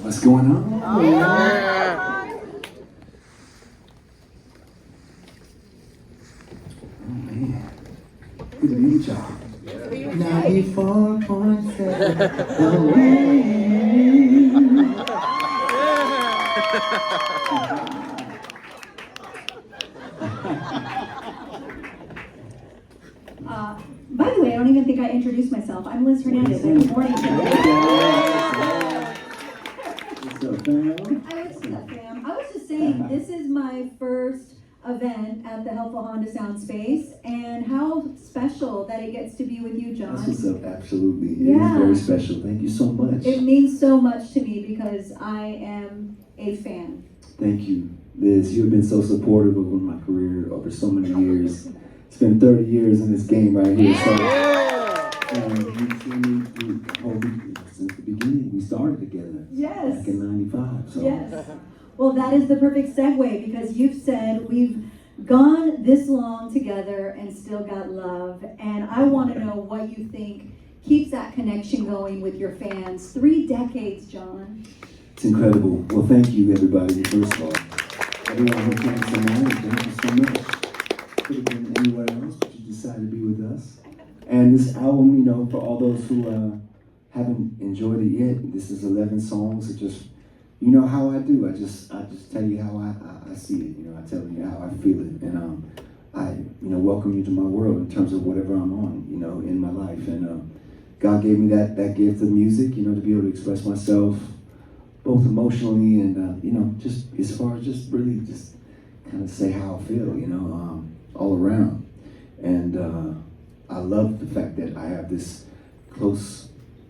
What's going on? Oh man. Good to meet y'all. 94.7 The Wave. By the way, I don't even think I introduced myself. I'm Liz Hernandez. Good morning. What's up, fam? I was just saying, this is my first event at the Helpful Honda Sound Space, and how special that it gets to be with you, John. That's what's up, absolutely. Yeah. It is very special. Thank you so much. It means so much to me because I am a fan. Thank you, Liz. You've been so supportive of my career over so many years. It's been 30 years in this game right here. So, you've seen me since the beginning. We started together. Yes. Back in '95. So. Yes. Well, that is the perfect segue because you've said we've gone this long together and still got love. And I want to know what you think keeps that connection going with your fans. 3 decades, John. It's incredible. Well, thank you, everybody, first of all. Everyone who came tonight, thank you so much. Could have been anywhere else, but you decided to be with us. And this album, for all those who haven't enjoyed it yet, this is 11 songs. It just, you know how I do. I just tell you how I see it. I tell you how I feel it. And I welcome you to my world in terms of whatever I'm on, in my life. And God gave me that gift of music, to be able to express myself both emotionally and, just as far as just really just kind of say how I feel, all around. And I love the fact that I have this close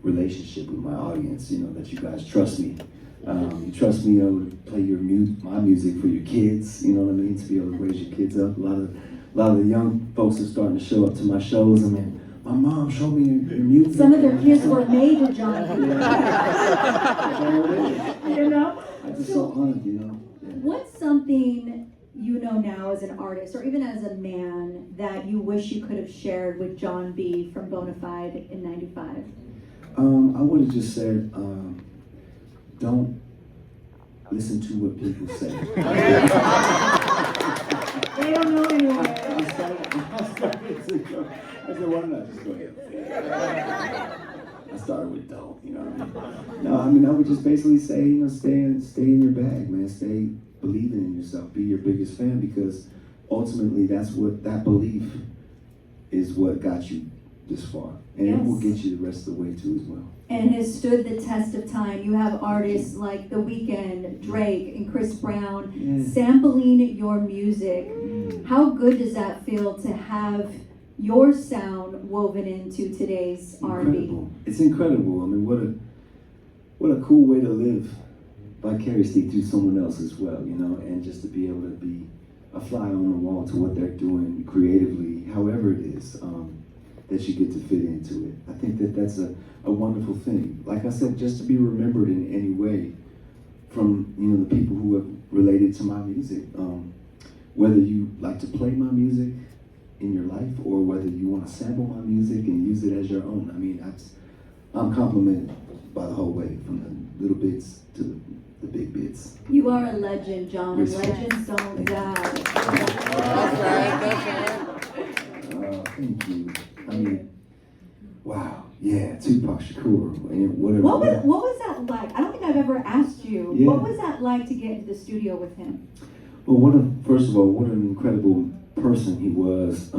relationship with my audience, that you guys trust me. You trust me to play my music for your kids, to be able to raise your kids up. A lot of the young folks are starting to show up to my shows. I mean, my mom showed me your music. Some of their kids were major, John. I'm just so honored, Yeah. What's something you know now as an artist, or even as a man, that you wish you could have shared with John B. from Bonafide in '95? I would have just said, don't listen to what people say. They don't know anymore. I said, why not just go ahead? I started with don't, No, I would just basically say, stay in your bag, man. Stay believing in yourself. Be your biggest fan, because ultimately that belief is what got you this far. And it will get you the rest of the way too as well. And has stood the test of time. You have artists like The Weeknd, Drake, and Chris Brown sampling your music. How good does that feel to have your sound woven into today's R&B? It's incredible. What a cool way to live vicariously through someone else as well, and just to be able to be a fly on the wall to what they're doing creatively, however it is, that you get to fit into it. I think that's a wonderful thing. Like I said, just to be remembered in any way from, the people who have related to my music. Whether you like to play my music in your life or whether you want to sample my music and use it as your own. I'm complimented by the whole way, from the little bits to the big bits. You are a legend, John. Respect. Legends don't die. That's right. Thank you. Wow. Yeah, Tupac Shakur. And whatever. What was that like? I don't think I've ever asked you. Yeah. What was that like to get into the studio with him? Well, first of all, what an incredible person he was.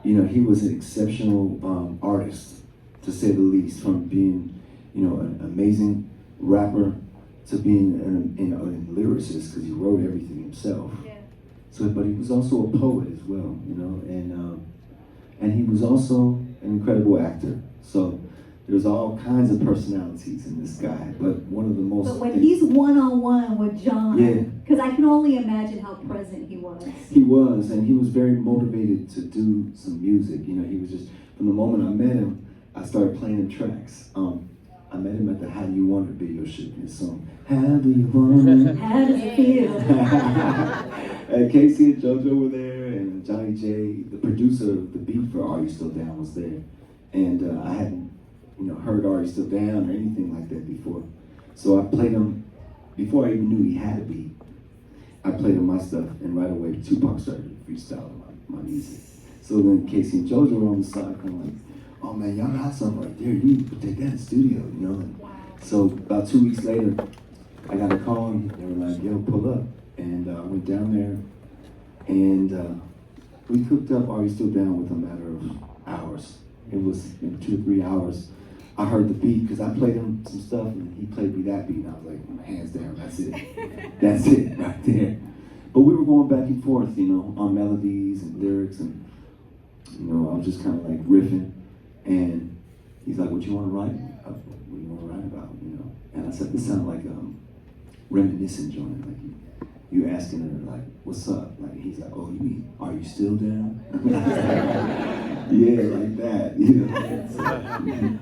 He was an exceptional artist, to say the least, from being, an amazing rapper to being a lyricist, because he wrote everything himself. Yeah. But he was also a poet as well, and he was also an incredible actor. So there's all kinds of personalities in this guy, but one of the most. But when he's one-on-one with John, Yeah. because I can only imagine how present he was. He was, and he was very motivated to do some music. He was just, from the moment I met him, I started playing him tracks. I met him at the How Do You Want It video shoot, his song, How Do You Want It? How does it feel? And Casey and JoJo were there, and Johnny J, the producer of the beat for Are You Still Down, was there. And I hadn't, heard Are You Still Down or anything like that before. So I played him, before I even knew he had a beat, I played him my stuff, and right away Tupac started freestyling my music. So then Casey and JoJo were on the side, kind of like, oh man, y'all got something right there, you need to take that in the studio, you know? And so about 2 weeks later, I got a call, and they were like, yo, pull up. And I went down there, and we cooked up. Are You Still Down with a matter of hours. It was 2 or 3 hours. I heard the beat because I played him some stuff and he played me that beat and I was like, hands down, that's it. That's it right there. But we were going back and forth, you know, on melodies and lyrics, and you know, I was just kind of like riffing, and he's like, what you want to write? What do you want to write about, you know? And I said, this sounds like reminiscent joint, like you asking her like, what's up? Like he's like, oh, you mean, are you still down? Yeah, like that, you know.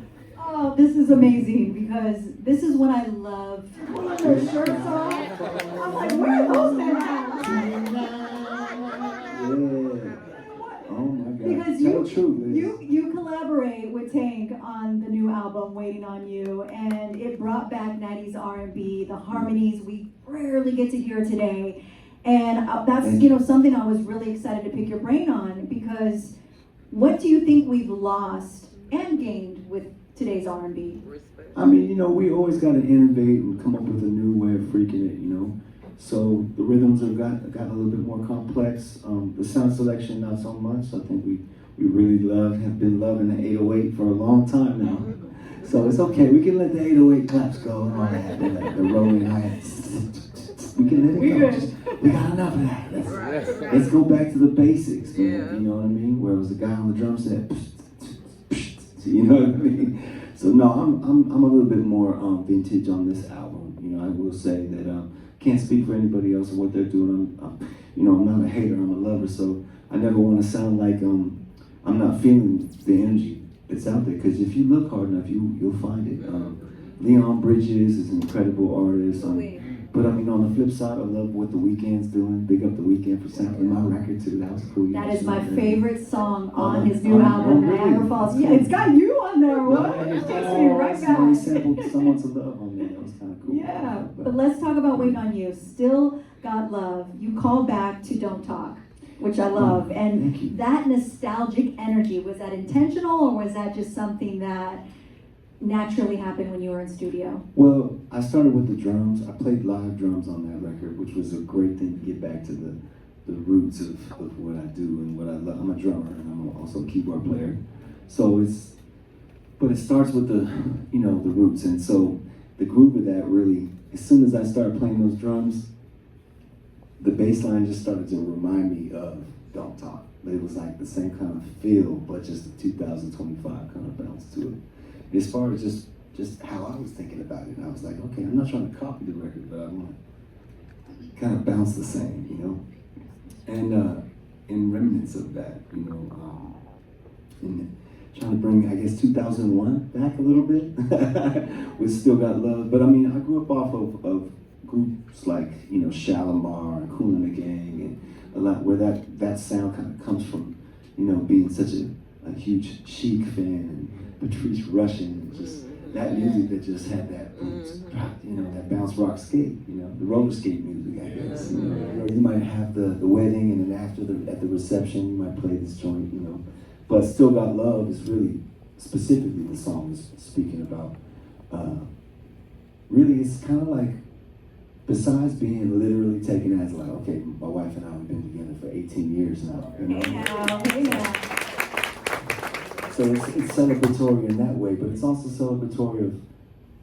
Oh, this is amazing because this is what I love. Pulling their shirts off. I'm like, where are those men at? Yeah. Oh my God. Because Tell the truth, Liz. you collaborate with Tank on the new album Waiting on You, and it brought back 90s R&B, the harmonies we rarely get to hear today. And that's, you know, something I was really excited to pick your brain on, because what do you think we've lost and gained with today's R&B? I mean, you know, we always got to innovate and come up with a new way of freaking it, you know. So the rhythms have got a little bit more complex. The sound selection, not so much. I think we really have been loving the 808 for a long time now. So it's okay. We can let the 808 claps go and all that, the rolling hi-hats. We can let it go. We got enough of that. Let's go back to the basics. Man. You know what I mean? Where it was the guy on the drum set. You know what I mean? So no, I'm a little bit more vintage on this album. You know, I will say that can't speak for anybody else and what they're doing. You know, I'm not a hater. I'm a lover. So I never want to sound like I'm not feeling the energy that's out there. Because if you look hard enough, you'll find it. Leon Bridges is an incredible artist. But I mean, on the flip side, I love what The Weeknd's doing. Big up The Weeknd for sampling my record too. That was cool. That is my favorite song on his new album, Niagara Falls. Yeah, it's got you on there. What? It takes me right back. He sampled Someone to Love on there. That was kind of cool. Yeah, but let's talk about Waiting on You. Still Got Love. You called back to Don't Talk, which I love. And that nostalgic energy, was that intentional, or was that just something that naturally happened when you were in studio? Well, I started with the drums. I played live drums on that record, which was a great thing to get back to the roots of what I do and what I love. I'm a drummer and I'm also a keyboard player. So but it starts with the roots. And so the groove of that really, as soon as I started playing those drums, the bass line just started to remind me of Don't Talk. It was like the same kind of feel, but just a 2025 kind of bounce to it. As far as just how I was thinking about it, and I was like, okay, I'm not trying to copy the record, but I want to kind of bounce the same, you know? And in remnants of that, you know, and trying to bring, I guess, 2001 back a little bit with Still Got Love. But I mean, I grew up off of groups like, you know, Shalimar and Kool and the Gang, and a lot where that sound kind of comes from, you know, being such a huge Chic fan, and Patrice Rushen, and just that music that just had that, you know, that bounce rock skate, you know, the roller skate music, I guess. You know, or you might have the wedding, and then after at the reception, you might play this joint, you know. But Still Got Love is really, specifically the song is speaking about, really it's kind of like, besides being literally taken as like, okay, my wife and I have been together for 18 years now, you know. So it's celebratory in that way, but it's also celebratory of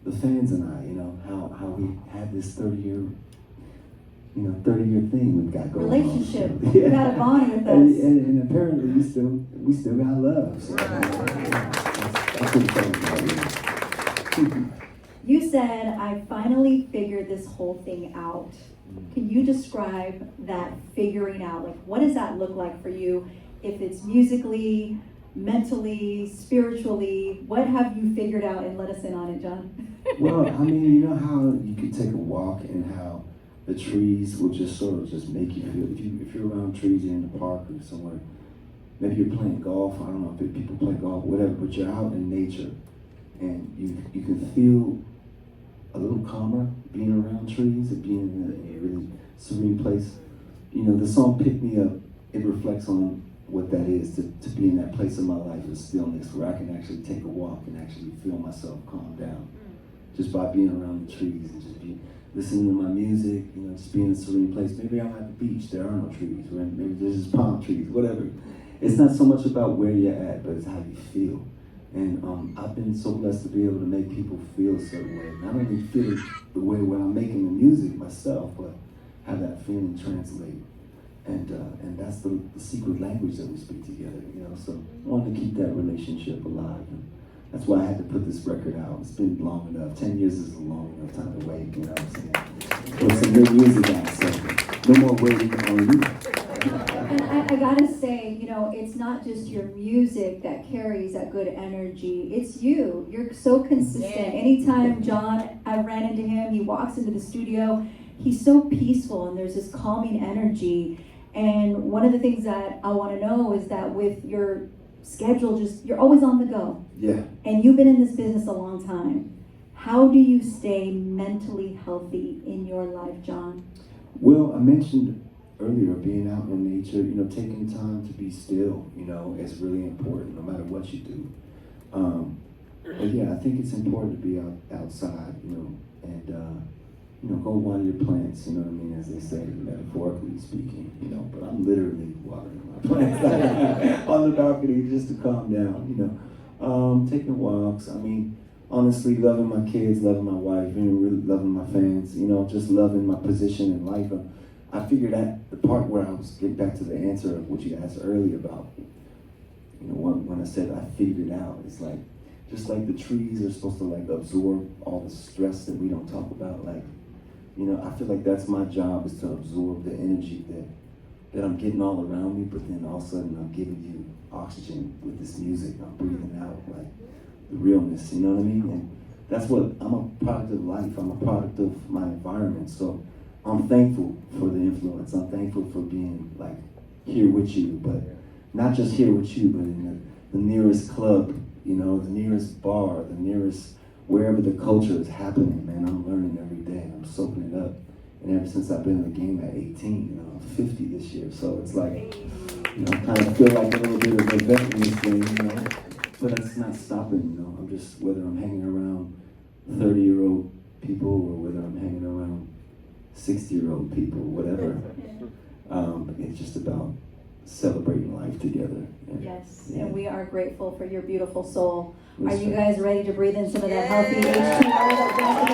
the fans and I, you know, how we had this 30-year thing we've got going relationship. on. You got a bond with us. And apparently we still got love. So that's what it's all about. You said, I finally figured this whole thing out. Can you describe that figuring out? Like, what does that look like for you? If it's musically, mentally, spiritually, what have you figured out? And let us in on it, John. Well, I mean, you know how you can take a walk and how the trees will just sort of just make you feel, if you're around trees, you're in the park or somewhere, maybe you're playing golf, I don't know if people play golf, whatever, but you're out in nature and you can feel a little calmer, being around trees and being in a really serene place. You know, the song Pick Me Up, it reflects on what that is, to be in that place of my life of stillness where I can actually take a walk and actually feel myself calm down. Just by being around the trees and just be listening to my music, you know, just being in a serene place. Maybe I'm at the beach, there are no trees, or maybe there's just palm trees, whatever. It's not so much about where you're at, but it's how you feel. And I've been so blessed to be able to make people feel a certain way. Not only feel the way when I'm making the music myself, but have that feeling translate. And that's the secret language that we speak together, you know. So I wanted to keep that relationship alive. And that's why I had to put this record out. It's been long enough. 10 years is a long enough time to wait, you know what I'm saying? Put some new music out, so no more waiting on you. And I gotta say, you know, it's not just your music that carries that good energy. It's you. You're so consistent. Anytime I ran into him, he walks into the studio, he's so peaceful and there's this calming energy. And one of the things that I want to know is that with your schedule, you're always on the go. Yeah. And you've been in this business a long time. How do you stay mentally healthy in your life, John? Well, I mentioned earlier being out in nature, you know, taking time to be still, you know, is really important no matter what you do. But yeah, I think it's important to be outside, you know, and you know, go water your plants, you know what I mean, as they say, metaphorically speaking, you know, but I'm literally watering my plants on the balcony just to calm down, you know. Taking walks, I mean, honestly, loving my kids, loving my wife, you know, really loving my fans, you know, just loving my position in life. I figured that the part where I was getting back to the answer of what you asked earlier about, you know, when I said I figured it out, it's like, just like the trees are supposed to like absorb all the stress that we don't talk about, like, you know, I feel like that's my job, is to absorb the energy that I'm getting all around me, but then all of a sudden I'm giving you oxygen with this music. I'm breathing out like the realness, you know what I mean? And that's what, I'm a product of life. I'm a product of my environment. So I'm thankful for the influence. I'm thankful for being like here with you, but not just here with you, but in the nearest club, you know, the nearest bar, the nearest wherever the culture is happening, man. I'm learning every day. I'm soaking it up. And ever since I've been in the game at 18, you know, I'm 50 this year. So it's like, you know, I kind of feel like a little bit of a vet in this thing, you know. But it's not stopping, you know. I'm just, whether I'm hanging around 30-year-old people or whether I'm hanging around 60-year-old people, whatever. It's just about celebrating life together. And, yes, yeah. and we are grateful for your beautiful soul. Yes, Are you sir. guys ready to breathe in some of that healthy H2O?